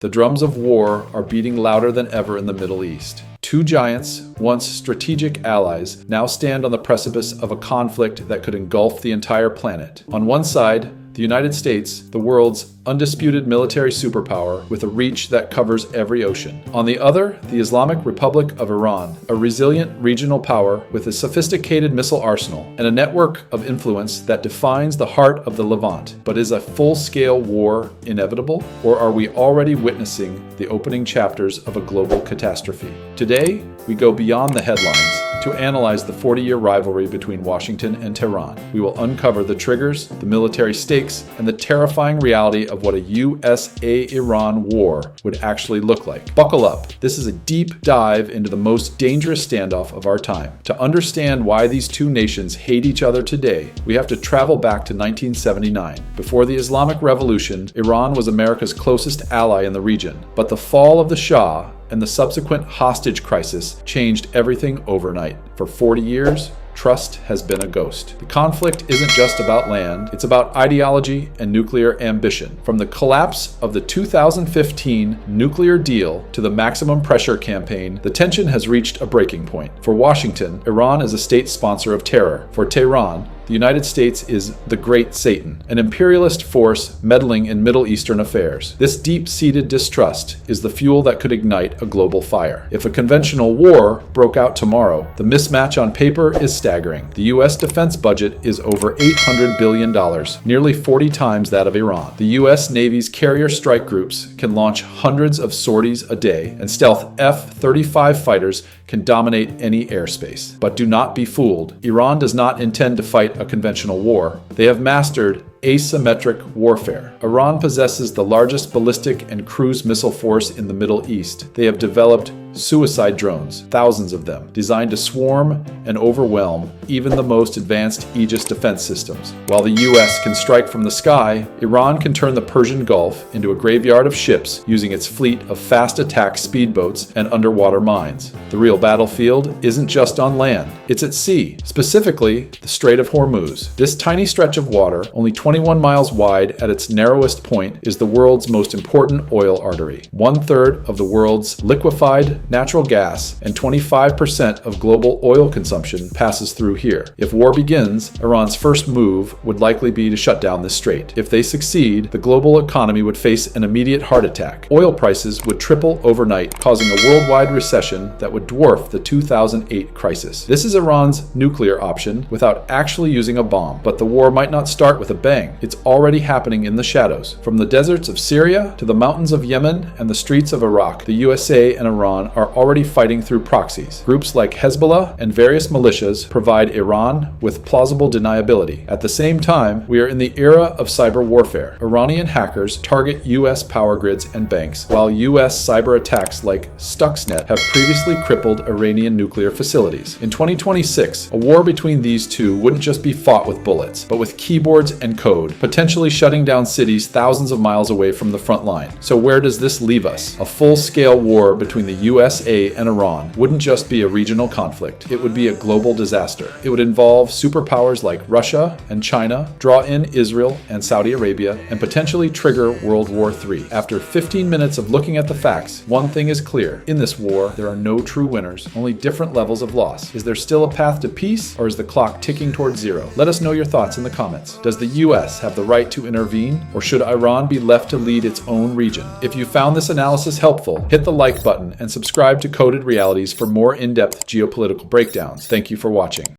The drums of war are beating louder than ever in the Middle East. Two giants, once strategic allies, now stand on the precipice of a conflict that could engulf the entire planet. On one side, the United States, the world's undisputed military superpower with a reach that covers every ocean. On the other, the Islamic Republic of Iran, a resilient regional power with a sophisticated missile arsenal and a network of influence that defines the heart of the Levant. But is a full-scale war inevitable, or are we already witnessing the opening chapters of a global catastrophe? Today, we go beyond the headlines to analyze the 40-year rivalry between Washington and Tehran. We will uncover the triggers, the military stakes, and the terrifying reality of what a USA-Iran war would actually look like. Buckle up. This is a deep dive into the most dangerous standoff of our time. To understand why these two nations hate each other today, we have to travel back to 1979. Before the Islamic Revolution, Iran was America's closest ally in the region. But the fall of the Shah and the subsequent hostage crisis changed everything overnight. For 40 years, trust has been a ghost. The conflict isn't just about land, it's about ideology and nuclear ambition. From the collapse of the 2015 nuclear deal to the maximum pressure campaign, the tension has reached a breaking point. For Washington, Iran is a state sponsor of terror. For Tehran, the United States is the Great Satan, an imperialist force meddling in Middle Eastern affairs. This deep-seated distrust is the fuel that could ignite a global fire. If a conventional war broke out tomorrow, the mismatch on paper is staggering. The U.S. defense budget is over $800 billion, nearly 40 times that of Iran. The U.S. Navy's carrier strike groups can launch hundreds of sorties a day, and stealth F-35 fighters can dominate any airspace. But do not be fooled. Iran does not intend to fight a conventional war. They have mastered asymmetric warfare. Iran possesses the largest ballistic and cruise missile force in the Middle East. They have developed suicide drones, thousands of them, designed to swarm and overwhelm even the most advanced Aegis defense systems. While the US can strike from the sky, Iran can turn the Persian Gulf into a graveyard of ships using its fleet of fast attack speedboats and underwater mines. The real battlefield isn't just on land, it's at sea, specifically the Strait of Hormuz. This tiny stretch of water, only 21 miles wide at its narrowest point, is the world's most important oil artery. 1/3 of the world's liquefied natural gas and 25% of global oil consumption passes through here. If war begins, Iran's first move would likely be to shut down this strait. If they succeed, the global economy would face an immediate heart attack. Oil prices would triple overnight, causing a worldwide recession that would dwarf the 2008 crisis. This is Iran's nuclear option without actually using a bomb, but the war might not start with a bang. It's already happening in the shadows. From the deserts of Syria to the mountains of Yemen and the streets of Iraq, the USA and Iran are already fighting through proxies. Groups like Hezbollah and various militias provide Iran with plausible deniability. At the same time, we are in the era of cyber warfare. Iranian hackers target US power grids and banks, while US cyber attacks like Stuxnet have previously crippled Iranian nuclear facilities. In 2026, a war between these two wouldn't just be fought with bullets, but with keyboards and code, potentially shutting down cities thousands of miles away from the front line. So where does this leave us? A full-scale war between the USA and Iran wouldn't just be a regional conflict, it would be a global disaster. It would involve superpowers like Russia and China, draw in Israel and Saudi Arabia, and potentially trigger World War III. After 15 minutes of looking at the facts, one thing is clear. In this war, there are no true winners, only different levels of loss. Is there still a path to peace, or is the clock ticking towards zero? Let us know your thoughts in the comments. Does the US have the right to intervene, or should Iran be left to lead its own region? If you found this analysis helpful, hit the like button and subscribe to Coded Realities for more in-depth geopolitical breakdowns. Thank you for watching.